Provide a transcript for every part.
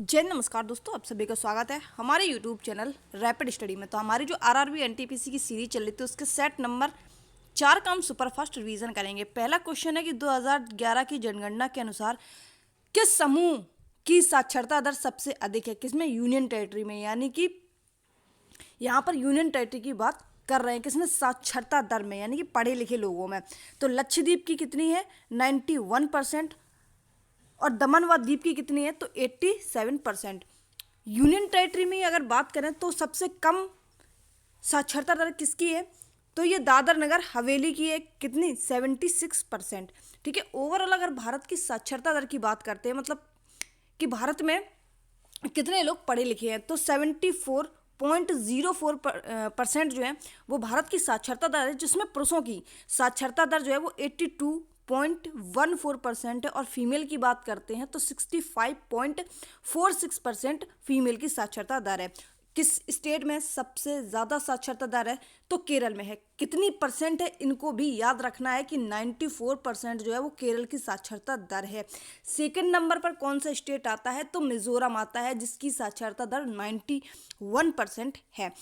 जय नमस्कार दोस्तों, आप सभी का स्वागत है हमारे यूट्यूब चैनल रैपिड स्टडी में। तो हमारी जो आरआरबी एनटीपीसी की सीरीज चल रही थी उसके सेट नंबर 4 का हम सुपरफास्ट रिवीजन करेंगे। पहला क्वेश्चन है कि 2011 की जनगणना के अनुसार किस समूह की साक्षरता दर सबसे अधिक है? किसमें? यूनियन टेरिटरी में, यानी कि यहाँ पर यूनियन टेरिटरी की बात कर रहे हैं। किसमें? साक्षरता दर में, यानी कि पढ़े लिखे लोगों में। तो लक्षद्वीप की कितनी है? 91%। और दमन व दीप की कितनी है? तो 87%। यूनियन टेरिटरी में अगर बात करें तो सबसे कम साक्षरता दर किसकी है? तो ये दादर नगर हवेली की है। कितनी? 76%। ठीक है। ओवरऑल अगर भारत की साक्षरता दर की बात करते हैं, मतलब कि भारत में कितने लोग पढ़े लिखे हैं, तो 74.04% जो है वो भारत की साक्षरता दर है, जिसमें पुरुषों की साक्षरता दर जो है वो 82.14% है। और फीमेल की बात करते हैं तो 65.46% फीमेल की साक्षरता दर है। किस स्टेट में सबसे ज़्यादा साक्षरता दर है? तो केरल में है। कितनी परसेंट है? इनको भी याद रखना है कि 94% जो है वो केरल की साक्षरता दर है। सेकंड नंबर पर कौन सा स्टेट आता है? तो मिजोरम आता है, जिसकी साक्षरता दर 91% है।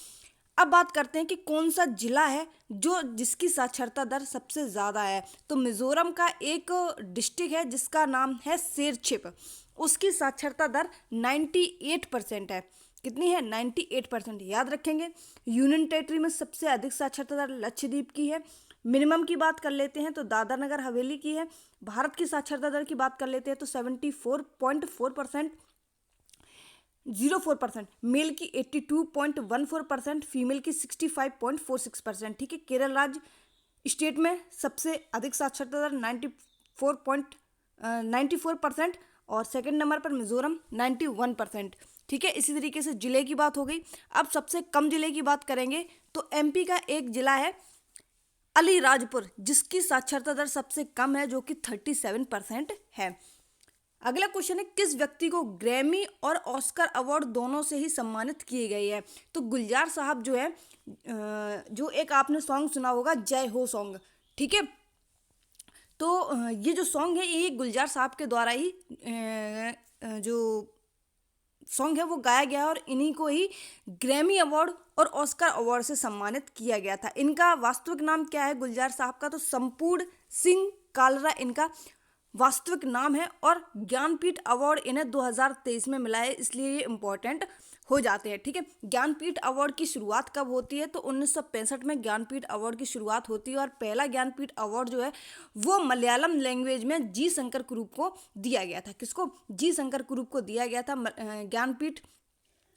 अब बात करते हैं कि कौन सा जिला है जिसकी साक्षरता दर सबसे ज़्यादा है। तो मिजोरम का एक डिस्ट्रिक्ट है जिसका नाम है शेरछिप, उसकी साक्षरता दर 98% है। कितनी है? 98%। याद रखेंगे। यूनियन टेरिटरी में सबसे अधिक साक्षरता दर लक्षद्वीप की है। मिनिमम की बात कर लेते हैं तो दादर नगर हवेली की है। भारत की साक्षरता दर की बात कर लेते हैं तो 74.4%, 04%। मेल की 82.14%, फीमेल की 65.46%। ठीक है। केरल राज्य स्टेट में सबसे अधिक साक्षरता दर 94%। और सेकंड नंबर पर मिजोरम 91%। ठीक है। इसी तरीके से जिले की बात हो गई। अब सबसे कम जिले की बात करेंगे तो एमपी का एक जिला है अलीराजपुर, जिसकी साक्षरता दर सबसे कम है, जो कि 37% है। अगला क्वेश्चन है किस व्यक्ति को ग्रैमी और ऑस्कर अवार्ड दोनों से ही सम्मानित किए गए हैं? तो गुलजार साहब जो है, जो एक आपने सॉन्ग सुना होगा जय हो सॉन्ग। ठीक है। तो ये जो सॉन्ग है ये गुलजार साहब के द्वारा ही जो सॉन्ग है वो गाया गया है, और इन्हीं को ही ग्रैमी अवार्ड और ऑस्कर अवार्ड से सम्मानित किया गया था। इनका वास्तविक नाम क्या है गुलजार साहब का? तो संपूर्ण सिंह कालरा इनका वास्तविक नाम है। और ज्ञानपीठ अवार्ड इन्हें 2023 में मिला है, इसलिए ये इंपॉर्टेंट हो जाते हैं। ठीक है। ज्ञानपीठ अवार्ड की शुरुआत कब होती है? तो 1965 में ज्ञानपीठ अवार्ड की शुरुआत होती है। और पहला ज्ञानपीठ अवार्ड जो है वो मलयालम लैंग्वेज में जी शंकर कुरूप को दिया गया था। किसको? जी शंकर कुरूप को दिया गया था। ज्ञानपीठ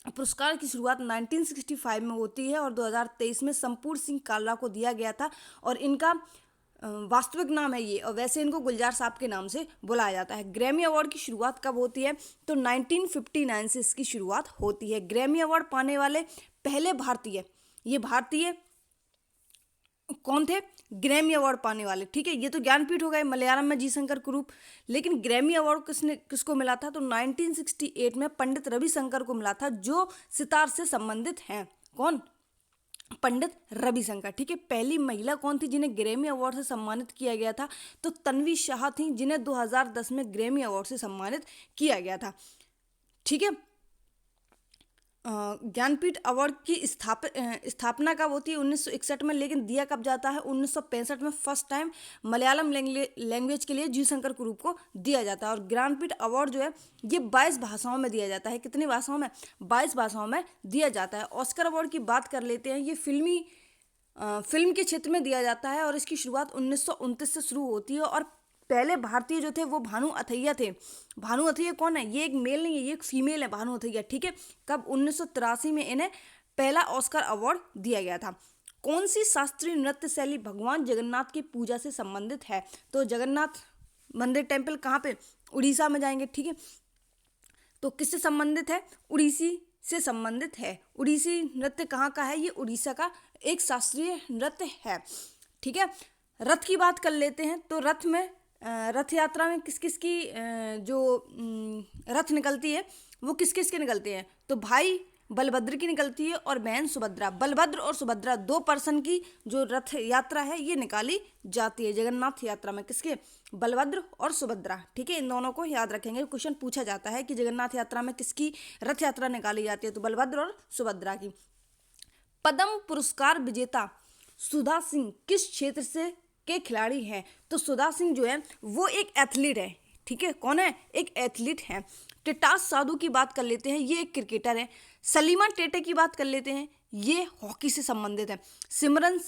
पुरस्कार की शुरुआत 1965 में होती है और 2023 में संपूर्ण सिंह कालरा को दिया गया था। और इनका वास्तविक नाम है ये, और वैसे इनको गुलजार साहब के नाम से बुलाया जाता है। ग्रैमी अवार्ड की शुरुआत कब होती है? तो 1959 से इसकी शुरुआत होती है। ग्रैमी अवार्ड पाने वाले पहले भारतीय, ये भारतीय कौन थे? ग्रैमी अवार्ड पाने वाले। ठीक है। ये तो ज्ञानपीठ हो गए, मलयालम में जी शंकर कुरूप। लेकिन ग्रैमी अवार्ड किसको मिला था? तो 1968 में पंडित रविशंकर को मिला था, जो सितार से संबंधित हैं। कौन? पंडित रविशंकर। ठीक है। पहली महिला कौन थी जिन्हें ग्रैमी अवार्ड से सम्मानित किया गया था? तो तन्वी शाह थी, जिन्हें 2010 में ग्रैमी अवार्ड से सम्मानित किया गया था। ठीक है। ज्ञानपीठ अवार्ड की स्थापना कब होती है? 1961 में। लेकिन दिया कब जाता है? 1965 में फर्स्ट टाइम मलयालम लैंग्वेज के लिए जी शंकर कुरूप को दिया जाता है। और ज्ञानपीठ अवार्ड जो है ये 22 भाषाओं में दिया जाता है। कितनी भाषाओं में? 22 भाषाओं में दिया जाता है। ऑस्कर अवार्ड की बात कर लेते हैं। ये फिल्म के क्षेत्र में दिया जाता है और इसकी शुरुआत 1929 से शुरू होती है। और पहले भारतीय जो थे वो भानु अथैया थे। भानु अथैया कौन है? ये एक मेल नहीं है, ये एक फीमेल है, भानु अथैया। ठीक है। कब? 1983 में इन्हें पहला ऑस्कर अवार्ड दिया गया था। कौन सी शास्त्रीय नृत्य शैली भगवान जगन्नाथ की पूजा से संबंधित है? तो जगन्नाथ मंदिर टेम्पल कहाँ पे? उड़ीसा में जाएंगे। ठीक है। तो किससे संबंधित है? उड़ीसी से संबंधित है। उड़ीसी नृत्य कहाँ का है? ये उड़ीसा का एक शास्त्रीय नृत्य है। ठीक है। रथ की बात कर लेते हैं। तो रथ यात्रा में किस किस की जो रथ निकलती है वो किस किस के निकलते हैं? तो भाई बलभद्र की निकलती है और बहन सुभद्रा। बलभद्र और सुभद्रा 2 पर्सन की जो रथ यात्रा है ये निकाली जाती है जगन्नाथ यात्रा में। किसके? बलभद्र और सुभद्रा। ठीक है, इन दोनों को याद रखेंगे। क्वेश्चन पूछा जाता है कि जगन्नाथ यात्रा में किसकी रथ यात्रा निकाली जाती है, तो बलभद्र और सुभद्रा की। पद्म पुरस्कार विजेता सुधा सिंह किस क्षेत्र से के खिलाड़ी हैं? तो सुधा सिंह जो है वो एक एथलीट है। ठीक है, कौन है? एक एथलीट है। टिटास साधु की बात कर लेते हैं, ये एक क्रिकेटर है। सलीमा टेटे की बात कर लेते हैं, ये हॉकी से संबंधित है। सिमरन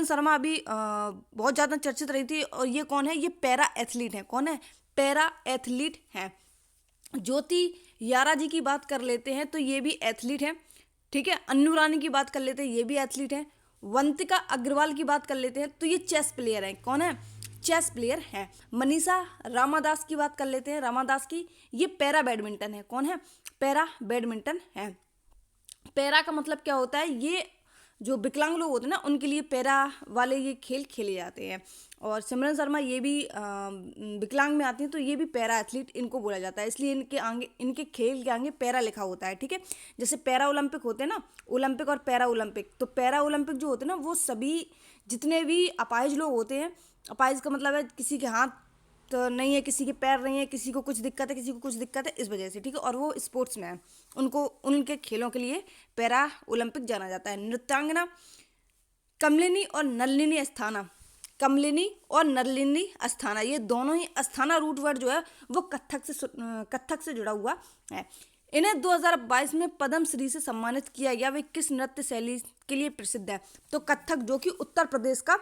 शर्मा अभी बहुत ज़्यादा चर्चित रही थी, और ये कौन है? ये पैरा एथलीट है। कौन है? पैरा एथलीट है। ज्योति यारा जी की बात कर लेते हैं, तो ये भी एथलीट है। ठीक है, अन्नू रानी की बात कर लेते हैं, ये भी एथलीट है। वंतिका अग्रवाल की बात कर लेते हैं, तो ये चेस प्लेयर है। कौन है? चेस प्लेयर है। मनीषा रामादास की बात कर लेते हैं, रामादास की, ये पैरा बैडमिंटन है। कौन है? पैरा बैडमिंटन है। पैरा का मतलब क्या होता है? ये जो विकलांग लोग होते हैं ना, उनके लिए पैरा वाले ये खेल खेले जाते हैं। और सिमरन शर्मा ये भी विकलांग में आती हैं, तो ये भी पैरा एथलीट इनको बोला जाता है, इसलिए इनके खेल के आगे पैरा लिखा होता है। ठीक है, जैसे पैरा ओलंपिक होते हैं ना, ओलंपिक और पैरा ओलंपिक, तो पैरा ओलंपिक जो होते हैं ना, वो सभी जितने भी अपाहिज लोग होते हैं, अपाहिज का मतलब है किसी के हाथ तो नहीं है, किसी के पैर नहीं है, किसी को कुछ दिक्कत है, किसी को कुछ दिक्कत है, इस वजह से। ठीक है, और वो स्पोर्ट्स में है, उनको उनके खेलों के लिए पैरा ओलंपिक जाना जाता है। नृत्यांगना कमलिनी और नलिनी अस्थाना, ये दोनों ही अस्थाना रूट वर्ड जो है वो कथक से जुड़ा हुआ है। इन्हें 2022 में पद्म श्री से सम्मानित किया गया। वे किस नृत्य शैली के लिए प्रसिद्ध है? तो कथक, जो कि उत्तर प्रदेश का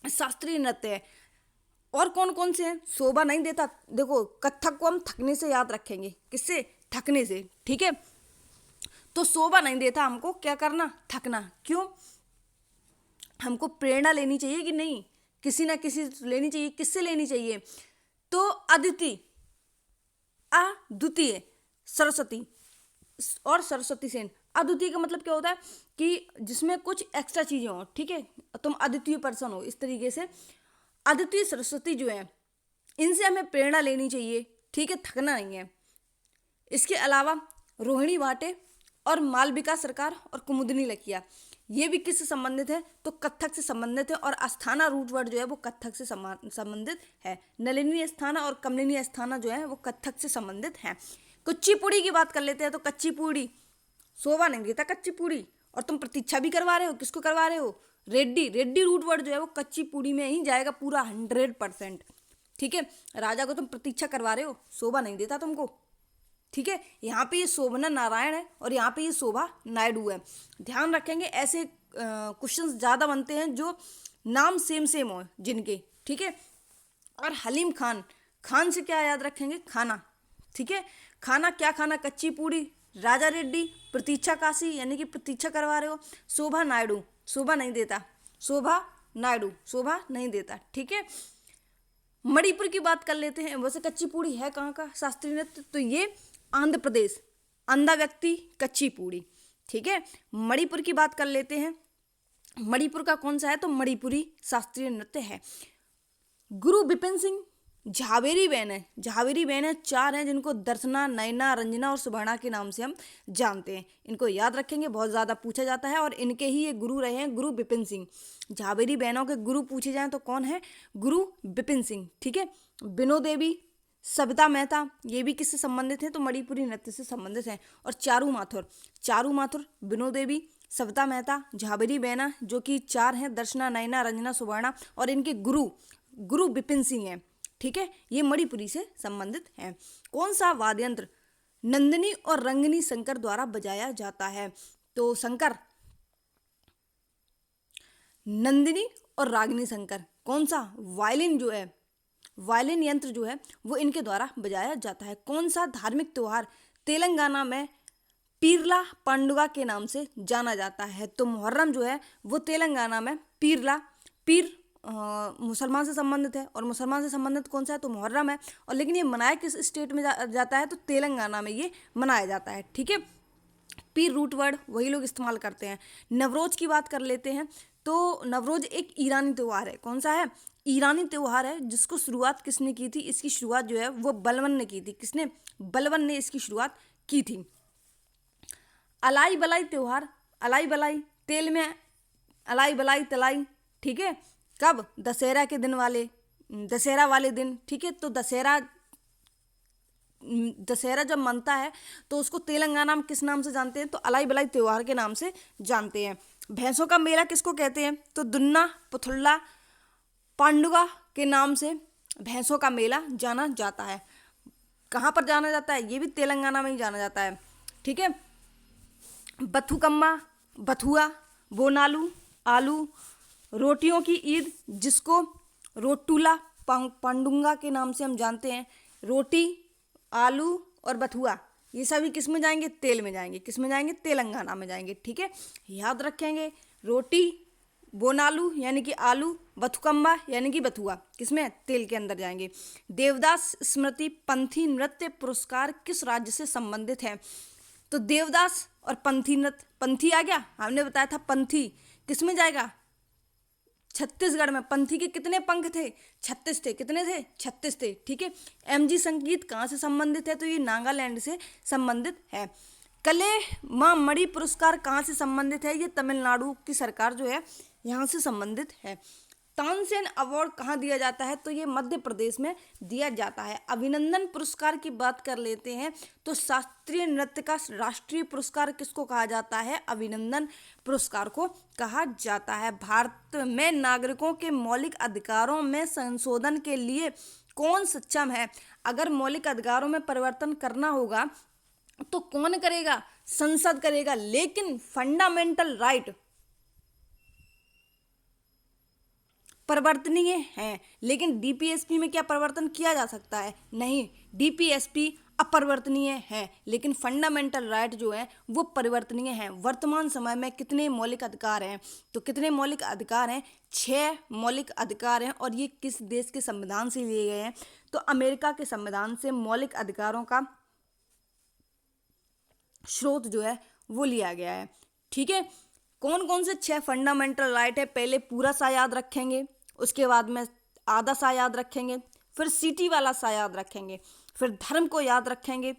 शास्त्रीय नृत्य है। और कौन कौन से हैं? शोभा नहीं देता। देखो, कथक को हम थकने से याद रखेंगे। किससे? थकने से। ठीक है, तो शोभा नहीं देता, हमको क्या करना? थकना। क्यों? हमको प्रेरणा लेनी चाहिए कि नहीं? किसी ना किसी लेनी चाहिए। किससे लेनी चाहिए? तो अद्वितीय सरस्वती और सरस्वती सेन। अद्वितीय का मतलब क्या होता है? कि जिसमें कुछ एक्स्ट्रा चीजें हो। ठीक है, तुम अद्वितीय पर्सन हो, इस तरीके से। अद्वितीय सरस्वती जो है, इनसे हमें प्रेरणा लेनी चाहिए। ठीक है, थकना नहीं है। इसके अलावा रोहिणी भाटे और मालविका सरकार और कुमुदनी लकिया, ये भी किससे संबंधित है? तो कथक से संबंधित है। और अस्थाना रूट वर्ड जो है वो कथक से संबंधित है। नलिनी अस्थाना और कमलिनी अस्थाना जो है वो कथक से संबंधित है। कुचिपुड़ी की बात कर लेते हैं, तो कुचिपुड़ी शोभा नहीं देता कुचिपुड़ी। और तुम प्रतीक्षा भी करवा रहे हो, किसको करवा रहे हो? रेड्डी रूट वर्ड जो है वो कुचिपुड़ी में ही जाएगा पूरा 100%। ठीक है, राजा को तुम प्रतीक्षा करवा रहे हो, शोभा नहीं देता तुमको। ठीक है, यहाँ पे ये शोभना नारायण है और यहाँ पे ये शोभा नायडू है। ध्यान रखेंगे, ऐसे क्वेश्चंस ज़्यादा बनते हैं जो नाम सेम हो जिनके। ठीक है, और हलीम खान से क्या याद रखेंगे? खाना। ठीक है, खाना क्या खाना? कच्ची पूड़ी। राजा रेड्डी, प्रतीक्षा काशी, यानी कि प्रतीक्षा करवा रहे हो। शोभा नायडू, शोभा नहीं देता। शोभा नायडू, शोभा नहीं देता। ठीक है, मणिपुर की बात कर लेते हैं। वैसे कच्ची पूड़ी है कहाँ का शास्त्रीय नृत्य? तो ये आंध्र प्रदेश, अंधा व्यक्ति कच्ची पूड़ी। ठीक है, मणिपुर की बात कर लेते हैं। मणिपुर का कौन सा है? तो मणिपुरी शास्त्रीय नृत्य है। गुरु बिपिन सिंह झावेरी बहन है। 4 हैं जिनको दर्शना, नयना, रंजना और सुवर्णा के नाम से हम जानते हैं। इनको याद रखेंगे, बहुत ज़्यादा पूछा जाता है। और इनके ही ये गुरु रहे हैं, गुरु बिपिन सिंह। झावेरी बहनों के गुरु पूछे जाएं तो कौन है? गुरु बिपिन सिंह। ठीक है, बिनो देवी, सविता मेहता, ये भी किससे संबंधित हैं? तो मणिपुरी नृत्य से संबंधित हैं। और चारू माथुर, बिनो देवी, सविता मेहता, झावेरी बहना, जो कि 4 हैं, दर्शना, नयना, रंजना, सुवर्णा। और इनके गुरु बिपिन सिंह हैं। ठीक है, ये मणिपुरी से संबंधित हैं। कौन सा वाद्य यंत्र नंदिनी और रंगिनी शंकर द्वारा बजाया जाता है? तो शंकर, नंदिनी और रागिनी शंकर। कौन सा? वायलिन यंत्र जो है वो इनके द्वारा बजाया जाता है। कौन सा धार्मिक त्योहार तेलंगाना में पीरला पांडुगा के नाम से जाना जाता है? तो मुहर्रम जो है वो तेलंगाना में पीर मुसलमान से संबंधित है। और मुसलमान से संबंधित कौन सा है? तो मुहर्रम है। और लेकिन ये मनाया किस स्टेट में जाता है? तो तेलंगाना में ये मनाया जाता है। ठीक है, पीर रूट वर्ड वही लोग इस्तेमाल करते हैं। नवरोज की बात कर लेते हैं, तो नवरोज एक ईरानी त्यौहार है। कौन सा है? ईरानी त्यौहार है, जिसको शुरुआत किसने की थी? इसकी शुरुआत जो है वो बलबन ने की थी। किसने? बलबन ने इसकी शुरुआत की थी। अलाई बलाई त्योहार, अलाई बलाई तेल में अलाई बलाई तलाई, ठीक है, कब? दशहरा के दिन वाले, दशहरा वाले दिन, ठीक है। तो दशहरा जब मनता है तो उसको तेलंगाना में किस नाम से जानते हैं? तो अलाई बलाई त्योहार के नाम से जानते हैं। भैंसों का मेला किसको कहते हैं? तो दुन्ना पुथुल्ला पांडुगा के नाम से भैंसों का मेला जाना जाता है। कहाँ पर जाना जाता है? ये भी तेलंगाना में ही जाना जाता है, ठीक है। बथुकम्मा, बथुआ, बोनालू, आलू, रोटियों की ईद जिसको रोटूला पांडुंगा के नाम से हम जानते हैं। रोटी, आलू और बथुआ ये सभी किस में जाएंगे? तेल में जाएंगे। किस में जाएंगे? तेलंगाना में जाएंगे, ठीक है। याद रखेंगे, रोटी बोनालू यानी कि आलू, बथुकम्बा यानी कि बथुआ किसमें? तेल के अंदर जाएंगे। देवदास स्मृति पंथी नृत्य पुरस्कार किस राज्य से संबंधित है? तो देवदास और पंथी नृत्य, पंथी आ गया, हमने बताया था पंथी किस में जाएगा? छत्तीसगढ़ में। पंथी के कितने पंख थे? 36 थे। कितने थे? 36 थे, ठीक है। एमजी संगीत कहाँ से संबंधित है? तो ये नागालैंड से संबंधित है। कले माँ मणि पुरस्कार कहाँ से संबंधित है? ये तमिलनाडु की सरकार जो है यहाँ से संबंधित है। तानसेन अवार्ड कहाँ दिया जाता है? तो ये मध्य प्रदेश में दिया जाता है। अभिनंदन पुरस्कार की बात कर लेते हैं तो शास्त्रीय नृत्य का राष्ट्रीय पुरस्कार किसको कहा जाता है? अभिनंदन पुरस्कार को कहा जाता है। भारत में नागरिकों के मौलिक अधिकारों में संशोधन के लिए कौन सक्षम है? अगर मौलिक अधिकारों में परिवर्तन करना होगा तो कौन करेगा? संसद करेगा। लेकिन फंडामेंटल राइट परिवर्तनीय है, लेकिन डीपीएसपी में क्या परिवर्तन किया जा सकता है? नहीं, डीपीएसपी अपरिवर्तनीय है, लेकिन फंडामेंटल राइट जो है वो परिवर्तनीय है। वर्तमान समय में कितने मौलिक अधिकार हैं? तो कितने मौलिक अधिकार हैं? 6 मौलिक अधिकार हैं। और ये किस देश के संविधान से लिए गए हैं? तो अमेरिका के संविधान से मौलिक अधिकारों का स्रोत जो है वो लिया गया है, ठीक है। कौन कौन से 6 फंडामेंटल राइट है? पहले पूरा सा याद रखेंगे, उसके बाद में आधा सा याद रखेंगे, फिर सिटी वाला सा याद रखेंगे, फिर धर्म को याद रखेंगे,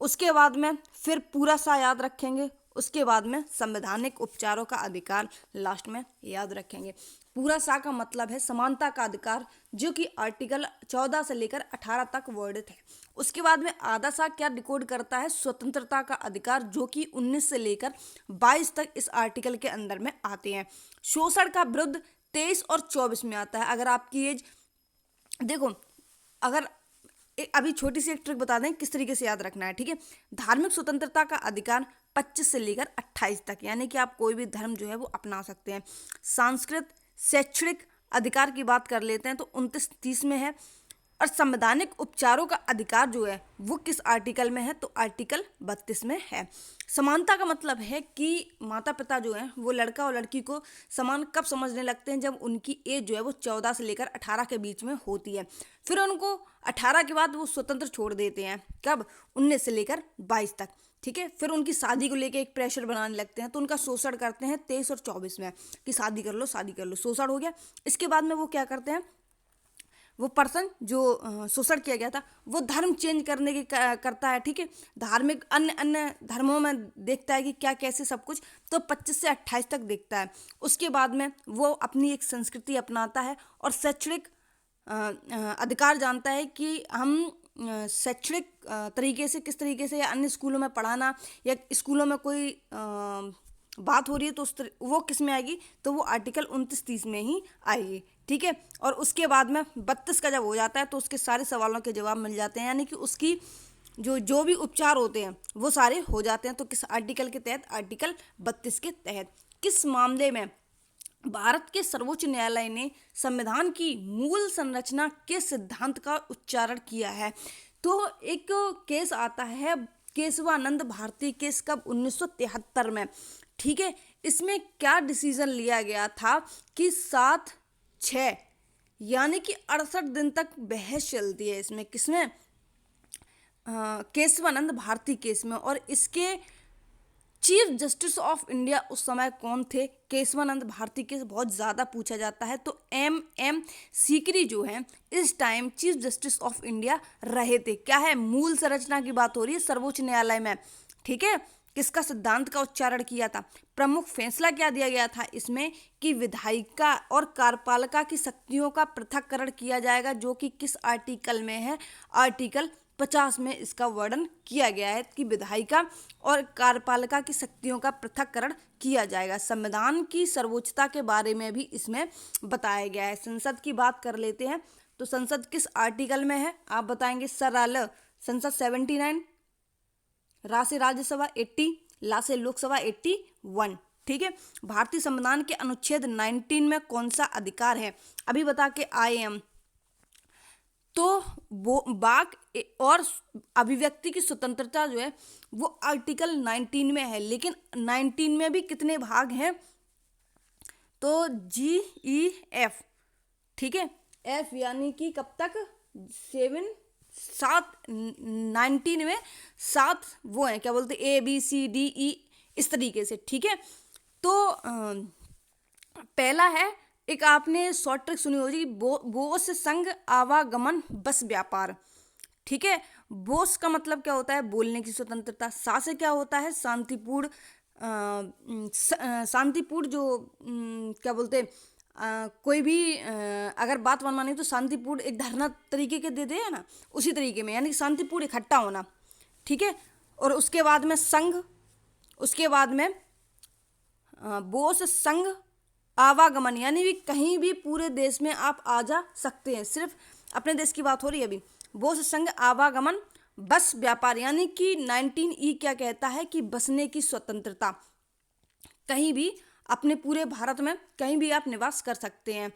उसके बाद में फिर पूरा सा याद रखेंगे, उसके बाद में संवैधानिक उपचारों का अधिकार लास्ट में याद रखेंगे। पूरा सा का मतलब है समानता का अधिकार, जो कि आर्टिकल 14 से लेकर 18 तक वर्णित है। उसके बाद में आधा सा क्या डिकोड करता है? स्वतंत्रता का अधिकार, जो कि 19 से लेकर 22 तक इस आर्टिकल के अंदर में आते हैं। शोषण का विरुद्ध 23 और 24 में आता है। अगर आपकी एज देखो, अगर अभी छोटी सी एक ट्रिक बता दें किस तरीके से याद रखना है, ठीक है। धार्मिक स्वतंत्रता का अधिकार 25 से लेकर 28 तक, यानी कि आप कोई भी धर्म जो है वो अपना सकते हैं। सांस्कृतिक शैक्षणिक अधिकार की बात कर लेते हैं तो 29-30 में है। और संवैधानिक उपचारों का अधिकार जो है वो किस आर्टिकल में है? तो आर्टिकल 32 में है। समानता का मतलब है कि माता पिता जो है वो लड़का और लड़की को समान कब समझने लगते हैं? जब उनकी एज जो है वो 14 से लेकर 18 के बीच में होती है। फिर उनको 18 के बाद वो स्वतंत्र छोड़ देते हैं। कब? 19 से लेकर 22 तक, ठीक है। फिर उनकी शादी को लेकर एक प्रेशर बनाने लगते हैं, तो उनका शोषण करते हैं 23 और 24 में कि शादी कर लो, शादी कर लो। शोषण हो गया। इसके बाद में वो क्या करते हैं? वो पर्सन जो शोषण किया गया था वो धर्म चेंज करने की करता है, ठीक है। धार्मिक अन्य धर्मों में देखता है कि क्या कैसे सब कुछ, तो 25 से 28 तक देखता है। उसके बाद में वो अपनी एक संस्कृति अपनाता है और शैक्षणिक अधिकार जानता है कि हम शैक्षणिक तरीके से किस तरीके से, या अन्य स्कूलों में पढ़ाना, या स्कूलों में कोई बात हो रही है तो वो किस में आएगी? तो वो आर्टिकल 29-30 में ही आएगी, ठीक है। और उसके बाद में 32 का जब हो जाता है तो उसके सारे सवालों के जवाब मिल जाते हैं, यानी कि उसकी जो भी उपचार होते हैं वो सारे हो जाते हैं। तो किस आर्टिकल के तहत? आर्टिकल 32 के तहत। किस मामले में भारत के सर्वोच्च न्यायालय ने संविधान की मूल संरचना के सिद्धांत का उच्चारण किया है? तो एक केस आता है केशवानंद भारती केस, कब? 1973 में, ठीक है। इसमें क्या डिसीजन लिया गया था कि 7-6 यानी कि 68 दिन तक बहस चलती है इसमें। किसमें? केशवानंद भारती केस में। और इसके चीफ जस्टिस ऑफ इंडिया उस समय कौन थे? केशवानंद भारती केस बहुत ज़्यादा पूछा जाता है, तो M सीकरी जो है इस time chief justice of India रहे थे। क्या है? मूल संरचना की बात हो रही है सर्वोच्च न्यायालय में, ठीक है। किसका सिद्धांत का उच्चारण किया था? प्रमुख फैसला क्या दिया गया था इसमें कि विधायिका और कार्यपालिका की शक्तियों का पृथक्करण किया जाएगा, जो कि किस आर्टिकल में है? आर्टिकल 50 में इसका वर्णन किया गया है कि विधायिका और कार्यपालिका की शक्तियों का पृथक्करण किया जाएगा। संविधान की सर्वोच्चता के बारे में भी इसमें बताया गया है। संसद की बात कर लेते हैं, तो संसद किस आर्टिकल में है? आप बताएंगे सर। संसद 79, रा से राज्यसभा 80, ला से लोकसभा 81। ठीक है। भारतीय संविधान के अनुच्छेद 19 में कौन सा अधिकार है? अभी बता के आए हम। तो वो वाक और अभिव्यक्ति की स्वतंत्रता जो है वो आर्टिकल 19 में है, लेकिन 19 में भी कितने भाग हैं? तो GEF। ठीक है। F यानी कि कब तक? 19 में 7 वो हैं, क्या बोलते हैं, ABCDE इस तरीके से। ठीक है। तो पहला है, एक आपने शॉर्ट ट्रिक सुनी होगी, बोस संघ आवागमन बस व्यापार। ठीक है। बोस का मतलब क्या होता है? बोलने की स्वतंत्रता। सा से क्या होता है? शांतिपूर्ण, शांतिपूर्ण जो क्या बोलते हैं, कोई भी अगर बात मनवानी तो शांतिपूर्ण एक धरना तरीके के दे दे है ना, उसी तरीके में, यानी कि शांतिपूर्ण इकट्ठा होना। ठीक है। और उसके बाद में संघ, उसके बाद में बोस संघ आवागमन, यानी भी कहीं भी पूरे देश में आप आ जा सकते हैं, सिर्फ अपने देश की बात हो रही है अभी। बोस संघ आवागमन बस व्यापार, यानी कि 19E क्या कहता है कि बसने की स्वतंत्रता, कहीं भी अपने पूरे भारत में कहीं भी आप निवास कर सकते हैं।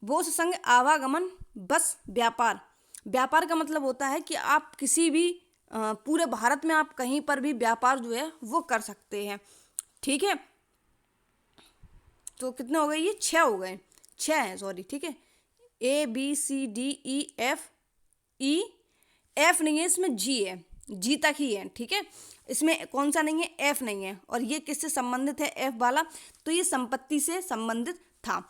बोस संघ आवागमन बस व्यापार, व्यापार का मतलब होता है कि आप किसी भी पूरे भारत में आप कहीं पर भी व्यापार जो है वो कर सकते हैं। ठीक है। तो कितने हो गए? ये 6 हो गए, 6 हैं, सॉरी। ठीक है। ABCDEFE, F नहीं है इसमें, G है, G तक ही है। ठीक है। इसमें कौन सा नहीं है? F नहीं है। और ये किससे संबंधित है F वाला? तो ये संपत्ति से संबंधित था,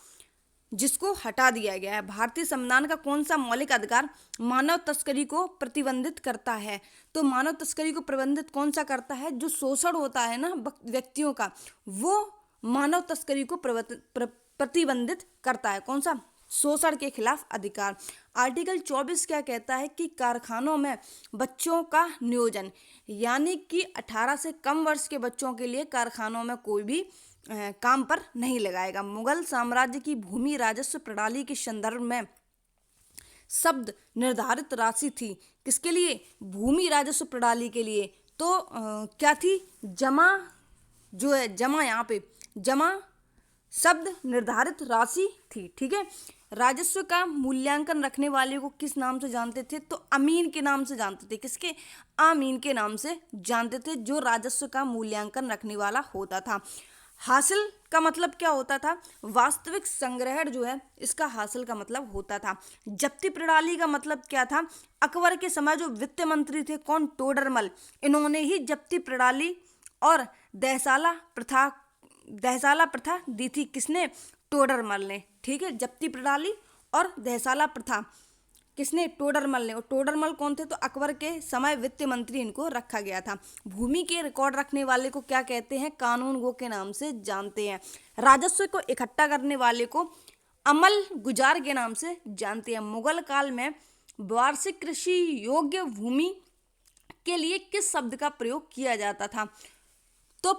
जिसको हटा दिया गया है। भारतीय संविधान का कौन सा मौलिक अधिकार मानव तस्करी को प्रतिबंधित करता है? तो मानव तस्करी को प्रतिबंधित कौन सा करता है? जो शोषण होता है ना व्यक्तियों का, वो मानव तस्करी को प्रतिबंधित करता है। कौन सा? शोषण के खिलाफ अधिकार। आर्टिकल 24 क्या कहता है कि कारखानों में बच्चों का नियोजन, यानी कि 18 से कम वर्ष के बच्चों के लिए कारखानों में कोई भी काम पर नहीं लगाएगा। मुगल साम्राज्य की भूमि राजस्व प्रणाली के संदर्भ में शब्द निर्धारित राशि थी, किसके लिए? भूमि राजस्व प्रणाली के लिए। तो क्या थी? जमा जो है, जमा, यहाँ पे जमा शब्द निर्धारित राशि थी। ठीक है। राजस्व का मूल्यांकन रखने वाले को किस नाम से जानते थे? तो अमीन के नाम से जानते थे। किसके? अमीन के नाम से जानते थे, जो राजस्व का मूल्यांकन रखने वाला होता था। हासिल का मतलब क्या होता था? वास्तविक संग्रहण जो है इसका हासिल का मतलब होता था। जब्ती प्रणाली का मतलब क्या था? अकबर के समय जो वित्त मंत्री थे, कौन? टोडरमल, इन्होंने ही जब्ती प्रणाली और दहसाला प्रथा दी थी। किसने? टोडरमल ने। ठीक है। जब्ती प्रणाली और दहसाला प्रथा किसने? टोडरमल ने। और टोडरमल कौन थे? तो अकबर के समय वित्त मंत्री इनको रखा गया था। भूमि के रिकॉर्ड रखने वाले को क्या कहते हैं? कानून गो के नाम से जानते हैं। राजस्व को इकट्ठा करने वाले को अमल गुजार के नाम से जानते हैं। मुगल काल में वार्षिक कृषि योग्य भूमि के लिए किस शब्द का प्रयोग किया जाता था? तो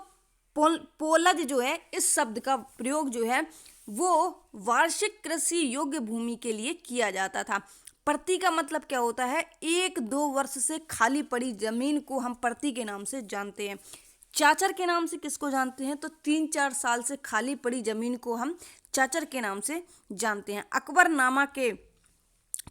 पोलज जो है, इस शब्द का प्रयोग जो है वो वार्षिक कृषि योग्य भूमि के लिए किया जाता था। प्रति का मतलब क्या होता है? 1-2 वर्ष से खाली पड़ी जमीन को हम प्रति के नाम से जानते हैं। चाचर के नाम से किसको जानते हैं? तो 3-4 साल से खाली पड़ी जमीन को हम चाचर के नाम से जानते हैं। अकबरनामा के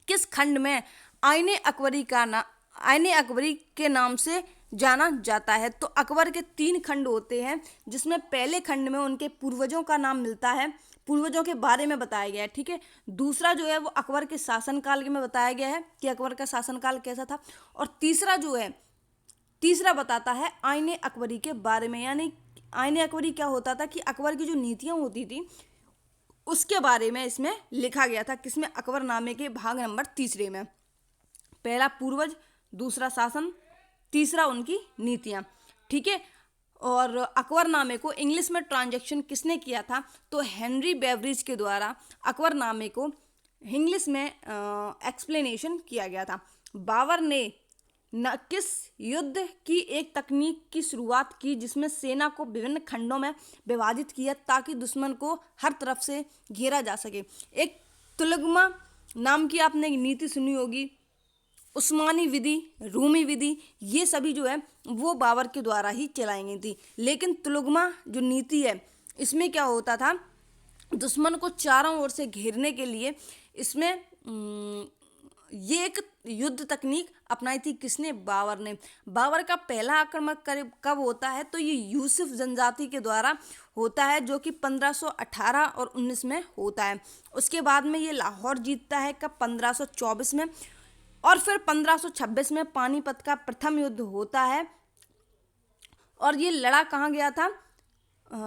किस खंड में आईने अकबरी के नाम से जाना जाता है? तो अकबर के 3 खंड होते हैं, जिसमें पहले खंड में उनके पूर्वजों का नाम मिलता है, पूर्वजों के बारे में बताया गया है। ठीक है। दूसरा जो है वो अकबर के शासनकाल में बताया गया है कि अकबर का शासनकाल कैसा था। और तीसरा जो है, तीसरा बताता है आईने अकबरी के बारे में, यानी आईने अकबरी क्या होता था कि अकबर की जो नीतियाँ होती थी उसके बारे में इसमें लिखा गया था। किसमें? अकबरनामे के भाग नंबर 3 में। पहला पूर्वज, दूसरा शासन, तीसरा उनकी नीतियाँ। ठीक है। और अकबरनामे को इंग्लिश में ट्रांजैक्शन किसने किया था? तो हेनरी बेवरेज के द्वारा अकबरनामे को इंग्लिश में एक्सप्लेनेशन किया गया था। बाबर ने न किस युद्ध की एक तकनीक की शुरुआत की जिसमें सेना को विभिन्न खंडों में विभाजित किया ताकि दुश्मन को हर तरफ से घेरा जा सके? एक तुलगमा नाम की आपने एक नीति सुनी होगी, उस्मानी विधि, रूमी विधि, ये सभी जो है वो बाबर के द्वारा ही चलाई गई थी। लेकिन तुलगमा जो नीति है इसमें क्या होता था, दुश्मन को चारों ओर से घेरने के लिए इसमें ये एक युद्ध तकनीक अपनाई थी। किसने? बाबर ने। बाबर का पहला आक्रमण कब होता है? तो ये यूसुफ जनजाति के द्वारा होता है जो कि 1518 और 19 में होता है। उसके बाद में ये लाहौर जीतता है कब? 1524 में। और फिर 1526 में पानीपत का प्रथम युद्ध होता है और ये लड़ा कहाँ गया था?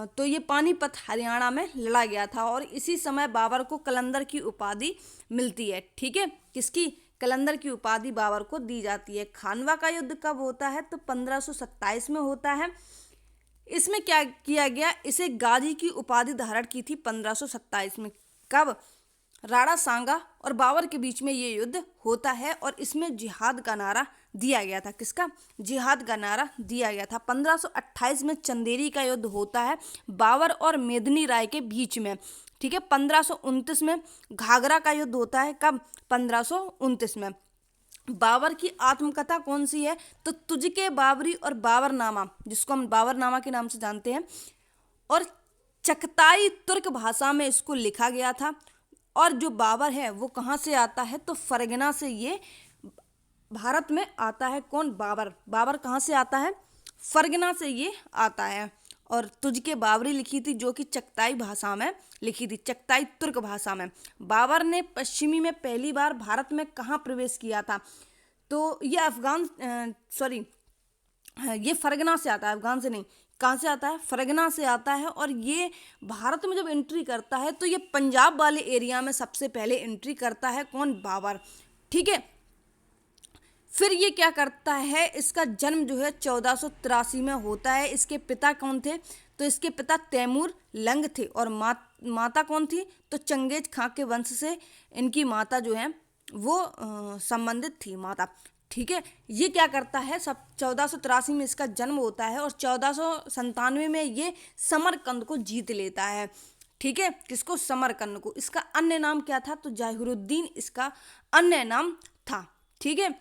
तो ये पानीपत हरियाणा में लड़ा गया था और इसी समय बाबर को कलंदर की उपाधि मिलती है। ठीक है, किसकी? कलंदर की उपाधि बाबर को दी जाती है। खानवा का युद्ध कब होता है? तो 1527 में होता है। इसमें क्या किया गया? इसे गाजी की उपाधि धारण की थी 1527 में। कब? राणा सांगा और बाबर के बीच में ये युद्ध होता है और इसमें जिहाद का नारा दिया गया था। किसका? जिहाद का नारा दिया गया था। 1528 में चंदेरी का युद्ध होता है बाबर और मेदिनी राय के बीच में। ठीक है, 1529 में घाघरा का युद्ध होता है। कब? 1529 में। बाबर की आत्मकथा कौन सी है? तो तुझके बाबरी और बाबरनामा, जिसको हम बाबरनामा के नाम से जानते हैं, और चगताई तुर्क भाषा में इसको लिखा गया था। और जो बाबर है वो कहाँ से आता है? तो फरगना से ये भारत में आता है। कौन? बाबर। बाबर कहाँ से आता है? फरगना से ये आता है। और तुझके बाबरी लिखी थी जो कि चगताई भाषा में लिखी थी, चगताई तुर्क भाषा में। बाबर ने पश्चिमी में पहली बार भारत में कहाँ प्रवेश किया था? तो ये ये फरगना से आता है, अफगान से नहीं। कहाँ से आता है? फरगना से आता है। और ये भारत में जब एंट्री करता है तो ये पंजाब वाले एरिया में सबसे पहले एंट्री करता है। कौन? बाबर। ठीक है, फिर ये क्या करता है? इसका जन्म जो है 1483 में होता है। इसके पिता कौन थे? तो इसके पिता तैमूर लंग थे और माता कौन थी? तो चंगेज खां के वंश से इनकी माता जो है वो संबंधित थी, माता। ठीक है, ये क्या करता है? सब 1483 में इसका जन्म होता है और 1497 में ये समरकंद को जीत लेता है। ठीक है, किसको? समरकंद को। इसका अन्य नाम क्या था? तो जहीरुद्दीन इसका अन्य नाम था। ठीक है,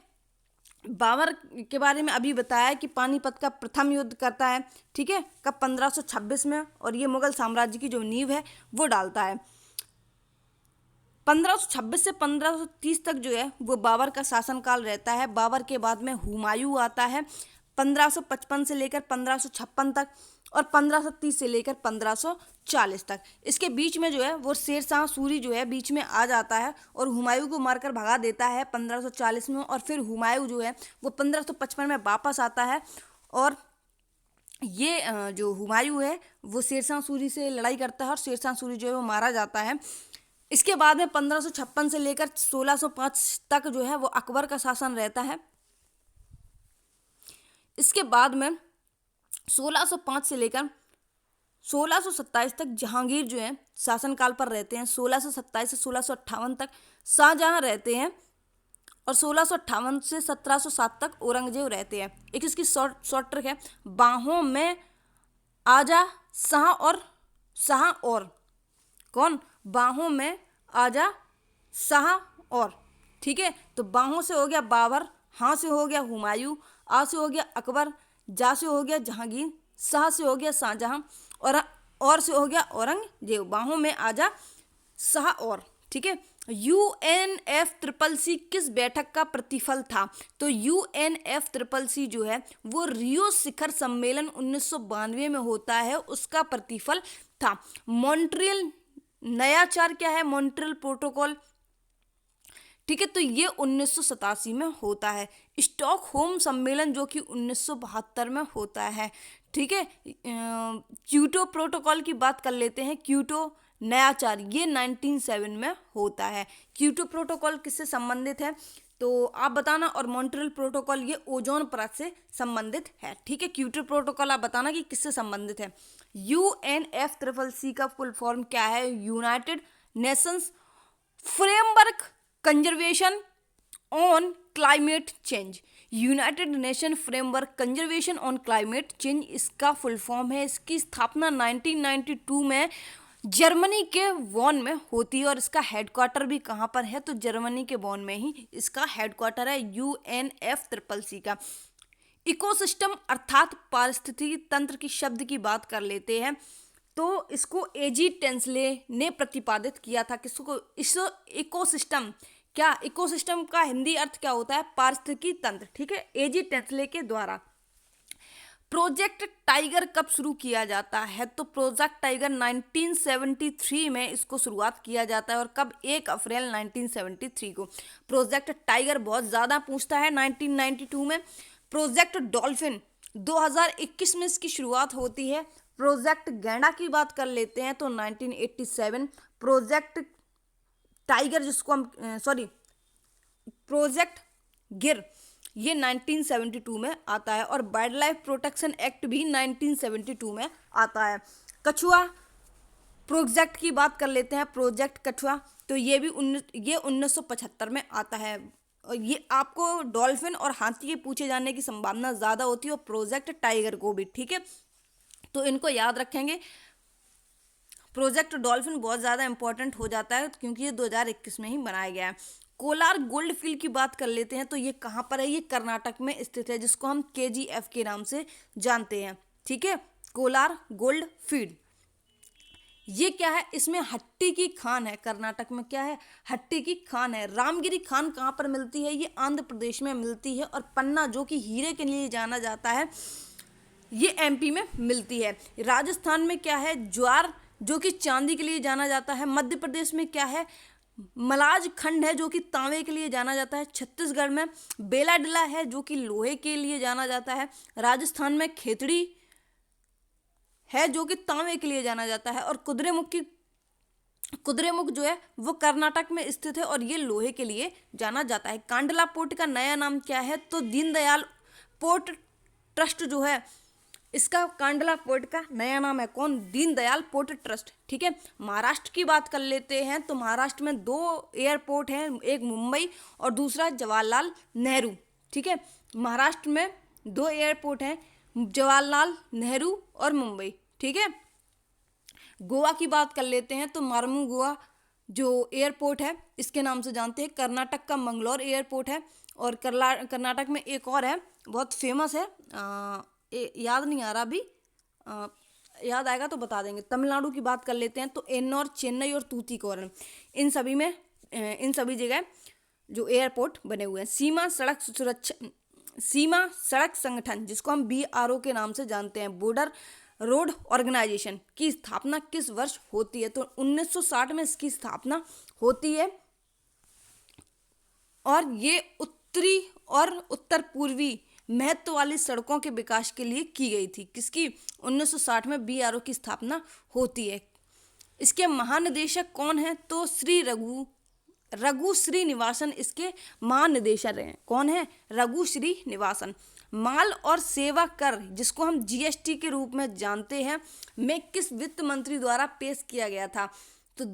बाबर के बारे में अभी बताया कि पानीपत का प्रथम युद्ध करता है। ठीक है, कब? 1526 में। और ये मुगल साम्राज्य की जो नींव है वो डालता है। 1526 से 1530 तक जो है वो बाबर का शासनकाल रहता है। बाबर के बाद में हुमायूं आता है 1555 से लेकर 1556 तक और 1530 से लेकर 1540 तक। इसके बीच में जो है वो शेर शाह सूरी जो है बीच में आ जाता है और हुमायूं को मारकर भगा देता है 1540 में। और फिर हुमायूं जो है वो 1555 में वापस आता है और ये जो हुमायूं है वो शेर शाह सूरी से लड़ाई करता है और शेर शाह सूरी जो है वो मारा जाता है। इसके बाद में 1556 से लेकर 1605 तक जो है वो अकबर का शासन रहता है। इसके बाद में 1605 से लेकर 1627 तक जहांगीर जो है शासनकाल पर रहते हैं। 1627 से 1658 तक शाहजहां रहते हैं और 1658 से 1707 तक औरंगजेब रहते हैं। एक इसकी शॉर्ट ट्रिक है, बाहों में आजा शाह और कौन? बाहों में आजा शाह और। ठीक है, तो बाहों से हो गया बाबर, हाँ से हो गया हुमायूं, आ से हो गया अकबर, जा से हो गया जहांगीर, शाह से हो गया शाहजहां और से हो गया औरंगजेब। बाहों में आजा शाह और। ठीक है, UNFCCC किस बैठक का प्रतिफल था? तो UNFCCC जो है वो रियो शिखर सम्मेलन 1992 में होता है, उसका प्रतिफल था। मॉन्ट्रियल नयाचार क्या है? Montreal protocol. ठीक है, तो ये 1987 में होता है। स्टॉकहोम सम्मेलन जो कि 1972 में होता है। ठीक है, क्योटो प्रोटोकॉल की बात कर लेते हैं। क्योटो नयाचार ये 1907 में होता है। क्योटो प्रोटोकॉल किससे संबंधित है? तो आप बताना। और मॉन्ट्रियल प्रोटोकॉल ये ओजोन परत से संबंधित है, ठीक है। क्योटो प्रोटोकॉल आप बताना कि किससे संबंधित है। UNFCCC का फुल फॉर्म क्या है? United Nations framework conservation on climate change. United nation framework conservation on climate change इसका फुल फॉर्म है। इसकी स्थापना 1992 में जर्मनी के बॉन में होती है और इसका हेडक्वार्टर भी कहाँ पर है? तो जर्मनी के बॉन में ही इसका हेडक्वार्टर है UNFCCC का। इकोसिस्टम अर्थात पारिस्थितिकी तंत्र की शब्द की बात कर लेते हैं तो इसको एजी टेंसले ने प्रतिपादित किया था। किसको? इस इकोसिस्टम, क्या इकोसिस्टम का हिंदी अर्थ क्या होता है? पारिस्थितिकी तंत्र, ठीक है, एजी टेंसले के द्वारा। प्रोजेक्ट टाइगर कब शुरू किया जाता है? तो प्रोजेक्ट टाइगर 1973 में इसको शुरुआत किया जाता है। और कब? 1 अप्रैल 1973 को। प्रोजेक्ट टाइगर बहुत ज़्यादा पूछता है 1992 में। प्रोजेक्ट डॉल्फिन 2021 में इसकी शुरुआत होती है। प्रोजेक्ट गैंडा की बात कर लेते हैं तो 1987। प्रोजेक्ट टाइगर जिसको हम प्रोजेक्ट गिर ये 1972 में आता है। और वाइल्ड लाइफ प्रोटेक्शन एक्ट भी 1972 में आता है। कछुआ प्रोजेक्ट की बात कर लेते हैं, प्रोजेक्ट कछुआ, तो ये भी 1975 में आता है। और ये आपको डॉल्फिन और हाथी के पूछे जाने की संभावना ज़्यादा होती है और प्रोजेक्ट टाइगर को भी, ठीक है, तो इनको याद रखेंगे। प्रोजेक्ट डॉल्फिन बहुत ज़्यादा इंपॉर्टेंट हो जाता है क्योंकि ये 2021 में ही बनाया गया है। कोलार गोल्ड फील्ड की बात कर लेते हैं तो ये कहाँ पर है? ये कर्नाटक में स्थित है जिसको हम KGF के नाम से जानते हैं, ठीक है। कोलार गोल्ड फील्ड ये क्या है? इसमें हट्टी की खान है। कर्नाटक में क्या है? हट्टी की खान है। रामगिरी खान कहाँ पर मिलती है? ये आंध्र प्रदेश में मिलती है। और पन्ना जो कि हीरे के लिए जाना जाता है ये MP में मिलती है। राजस्थान में क्या है? ज्वार जो कि चांदी के लिए जाना जाता है। मध्य प्रदेश में क्या है? मलाज खंड है जो कि तांबे के लिए जाना जाता है। छत्तीसगढ़ में बेलाडिला है जो कि लोहे के लिए जाना जाता है। राजस्थान में खेतड़ी है जो कि तांबे के लिए जाना जाता है। और कुद्रेमुख जो है वो कर्नाटक में स्थित है और ये लोहे के लिए जाना जाता है। कांडला पोर्ट का नया नाम क्या है? तो दीनदयाल पोर्ट ट्रस्ट जो है इसका कांडला पोर्ट का नया नाम है कौन? दीनदयाल पोर्ट ट्रस्ट, ठीक है। महाराष्ट्र की बात कर लेते हैं तो महाराष्ट्र में 2 एयरपोर्ट हैं, एक मुंबई और दूसरा जवाहरलाल नेहरू, ठीक है। महाराष्ट्र में 2 एयरपोर्ट हैं, जवाहरलाल नेहरू और मुंबई, ठीक है। गोवा की बात कर लेते हैं तो मार्मू गोवा जो एयरपोर्ट है इसके नाम से जानते हैं। कर्नाटक का मंगलोर एयरपोर्ट है। और कर्नाटक में एक और है बहुत फेमस है, याद नहीं आ रहा अभी, याद आएगा तो बता देंगे। तमिलनाडु की बात कर लेते हैं तो एन्नोर, चेन्नई और तूतीकोरन, इन सभी जगह जो एयरपोर्ट बने हुए हैं। सीमा सड़क संगठन जिसको हम BRO के नाम से जानते हैं, बॉर्डर रोड ऑर्गेनाइजेशन की स्थापना किस वर्ष होती है? तो 1960 में इसकी स्थापना होती है। और ये उत्तरी और उत्तर पूर्वी महत्व वाली सड़कों के विकास के लिए की गई थी। किसकी? 1960 में BRO की स्थापना होती है। इसके महानिदेशक कौन है? तो रघु श्रीनिवासन इसके महानिदेशक हैं। कौन है? रघु श्रीनिवासन। माल और सेवा कर जिसको हम GST के रूप में जानते हैं में किस वित्त मंत्री द्वारा पेश किया गया था? तो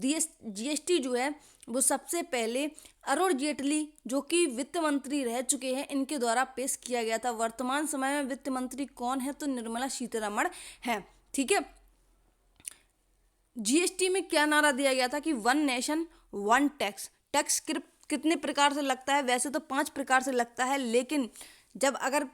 GST जो है वो सबसे पहले अरुण जेटली जो कि वित्त मंत्री रह चुके हैं इनके द्वारा पेश किया गया था। वर्तमान समय में वित्त मंत्री कौन है? तो निर्मला सीतारमण है, ठीक है। GST में क्या नारा दिया गया था कि 1 नेशन 1 टैक्स। टैक्स कितने प्रकार से लगता है? वैसे तो 5 प्रकार से लगता है, लेकिन जब अगर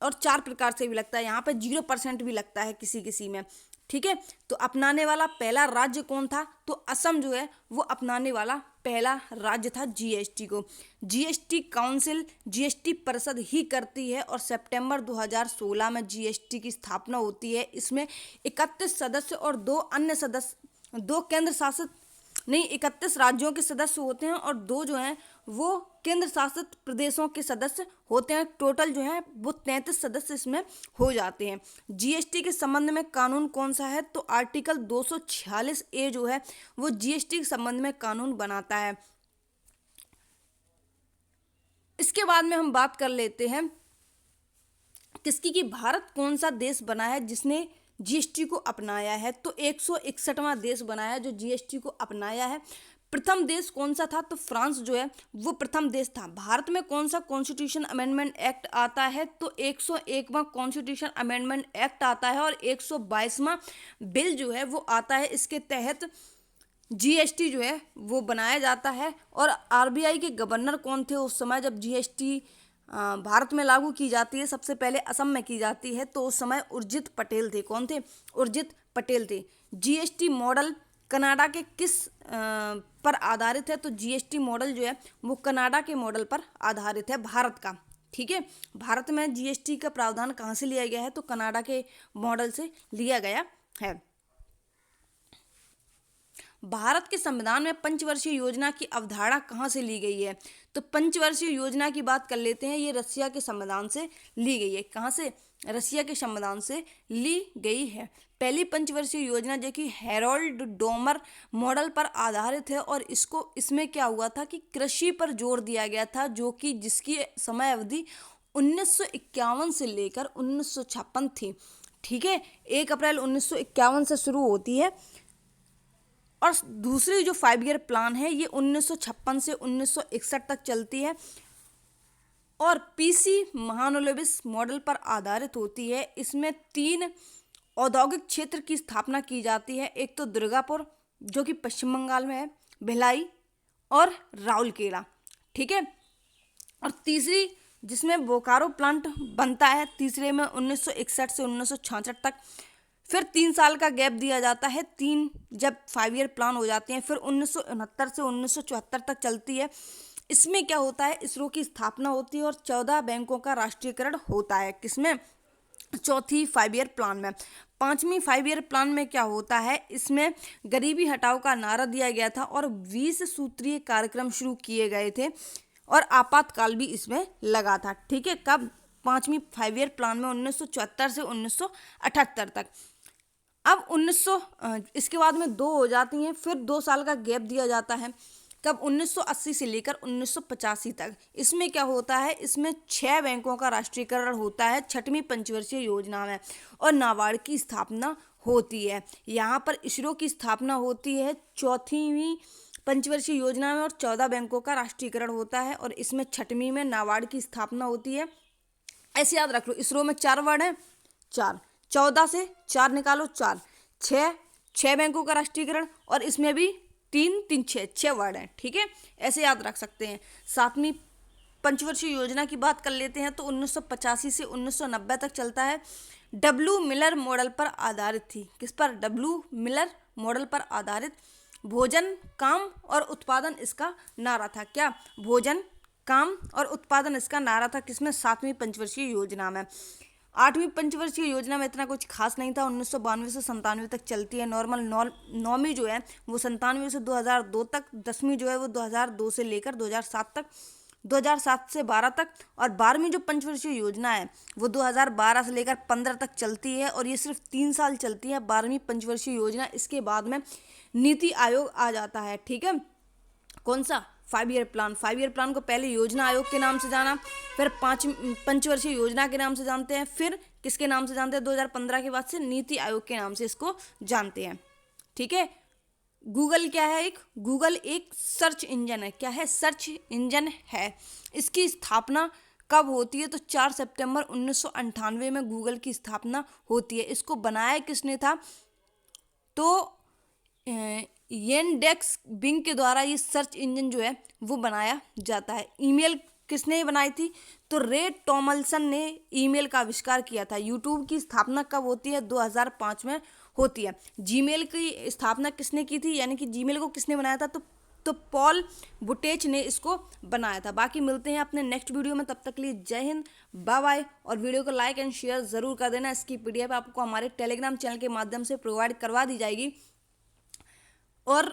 और 4 प्रकार से भी लगता है, यहाँ पे 0% भी लगता है किसी में, ठीक है। तो अपनाने वाला पहला राज्य कौन था? तो असम जो है वो अपनाने वाला पहला राज्य था GST को। GST काउंसिल GST परिषद ही करती है और सितंबर 2016 में GST की स्थापना होती है। इसमें 31 सदस्य और 31 राज्यों के सदस्य होते हैं और 2 जो हैं वो केंद्र शासित प्रदेशों के सदस्य होते हैं। टोटल जो है वो 33 सदस्य इसमें हो जाते हैं। GST के संबंध में कानून कौन सा है? तो आर्टिकल 246A जो है वो GST के संबंध में कानून बनाता है। इसके बाद में हम बात कर लेते हैं किसकी, कि भारत कौन सा देश बना है जिसने जीएसटी को अपनाया है। तो 161वां देश बनाया है जो जीएसटी को अपनाया है। प्रथम देश कौन सा था, तो फ्रांस जो है वो प्रथम देश था। भारत में कौन सा कॉन्स्टिट्यूशन अमेंडमेंट एक्ट आता है, तो 101वां कॉन्स्टिट्यूशन अमेंडमेंट एक्ट आता है और 122वां बिल जो है वो आता है। इसके तहत जीएसटी जो है वो बनाया जाता है। और आरबीआई के गवर्नर कौन थे उस समय जब जीएसटी भारत में लागू की जाती है, सबसे पहले असम में की जाती है, तो उस समय उर्जित पटेल थे। कौन थे, उर्जित पटेल थे। जीएसटी मॉडल कनाडा के किस पर आधारित है, तो जीएसटी मॉडल जो है वो कनाडा के मॉडल पर आधारित है, भारत का। ठीक है, भारत में जीएसटी का प्रावधान कहाँ से लिया गया है, तो कनाडा के मॉडल से लिया गया है। भारत के संविधान में पंचवर्षीय योजना की अवधारणा कहाँ से ली गई है, तो पंचवर्षीय योजना की बात कर लेते हैं। ये रसिया के संविधान से ली गई है। कहाँ से, रसिया के संविधान से ली गई है। पहली पंचवर्षीय योजना जो कि हैरोल्ड डोमर मॉडल पर आधारित है और इसमें क्या हुआ था कि कृषि पर जोर दिया गया था, जो कि जिसकी समय अवधि 1951 से लेकर 1956 थी। ठीक है, 1 अप्रैल 1951 से शुरू होती है और दूसरी जो 5 ईयर प्लान है ये 1956 से 1961 तक चलती है और पीसी महानुलेविस मॉडल पर आधारित होती है। इसमें 3 औद्योगिक क्षेत्र की स्थापना की जाती है। एक तो दुर्गापुर जो कि पश्चिम बंगाल में है, भिलाई और राउरकेला। ठीक है, और तीसरी जिसमें बोकारो प्लांट बनता है, तीसरे में 1961 से 1966 तक। फिर 3 साल का गैप दिया जाता है, 3 जब 5 ईयर प्लान हो जाते हैं। फिर 1969 से 1974 तक चलती है। इसमें क्या होता है, इसरो की स्थापना होती है और 14 बैंकों का राष्ट्रीयकरण होता है। किसमें, चौथी 5 ईयर प्लान में। 5वीं 5 ईयर प्लान में क्या होता है, इसमें गरीबी हटाओ का नारा दिया गया था और 20 सूत्रीय कार्यक्रम शुरू किए गए थे और आपातकाल भी इसमें लगा था। ठीक है, कब, 5वीं 5 ईयर प्लान में 1974 से 1978 तक। अब इसके बाद में 2 हो जाती हैं, फिर 2 साल का गैप दिया जाता है। कब, 1980 से लेकर 1985 तक। इसमें क्या होता है, इसमें 6 बैंकों का राष्ट्रीयकरण होता है 6वीं पंचवर्षीय योजना में और नाबार्ड की स्थापना होती है। यहाँ पर इसरो की स्थापना होती है 4वीं पंचवर्षीय योजना में और 14 बैंकों का राष्ट्रीयकरण होता है और इसमें 6वीं में नाबार्ड की स्थापना होती है। ऐसे याद रख लो, इसरो में 4 वर्ड हैं, 4, 14 से 4 निकालो, 4, 6 बैंकों का राष्ट्रीयकरण और इसमें भी 3, 3, 6 वर्ड हैं। ठीक है, ऐसे याद रख सकते हैं। 7वीं पंचवर्षीय योजना की बात कर लेते हैं तो 1985 से 1990 तक चलता है। डब्ल्यू मिलर मॉडल पर आधारित थी। किस पर, डब्ल्यू मिलर मॉडल पर आधारित। भोजन, काम और उत्पादन इसका नारा था। क्या, भोजन, काम और उत्पादन इसका नारा था। किसमें, 7वीं पंचवर्षीय योजना में। 8वीं पंचवर्षीय योजना में इतना कुछ खास नहीं था, 1992 से 97 तक चलती है। नॉर्मल 9वीं जो है वो 97 से 2002 तक, 10वीं जो है वो 2002 से लेकर 2007 तक, 2007 से 12 तक और 12वीं जो पंचवर्षीय योजना है वो 2012 से लेकर 15 तक चलती है और ये सिर्फ 3 साल चलती है 12वीं पंचवर्षीय योजना। इसके बाद में नीति आयोग आ जाता है। ठीक है, कौन सा, 5 ईयर प्लान। 5 ईयर प्लान को पहले योजना आयोग के नाम से जाना, फिर पंचवर्षीय योजना के नाम से जानते हैं, फिर किसके नाम से जानते हैं, 2015 के बाद से नीति आयोग के नाम से इसको जानते हैं। ठीक है, गूगल क्या है, गूगल एक सर्च इंजन है। क्या है, सर्च इंजन है। इसकी स्थापना कब होती है, तो 4 सितंबर 1998 में गूगल की स्थापना होती है। इसको बनाया किसने था, तो येनडेक्स बिंग के द्वारा ये सर्च इंजन जो है वो बनाया जाता है। ईमेल किसने बनाई थी, तो रे टॉमल्सन ने ईमेल का आविष्कार किया था। यूट्यूब की स्थापना कब होती है, 2005 में होती है। जीमेल की स्थापना किसने की थी, यानी कि जीमेल को किसने बनाया था, तो पॉल बुटेच ने इसको बनाया था। बाकी मिलते हैं अपने नेक्स्ट वीडियो में, तब तक के लिए जय हिंद, बाय बाय। और वीडियो को लाइक एंड शेयर ज़रूर कर देना। इसकी PDF आपको हमारे टेलीग्राम चैनल के माध्यम से प्रोवाइड करवा दी जाएगी। और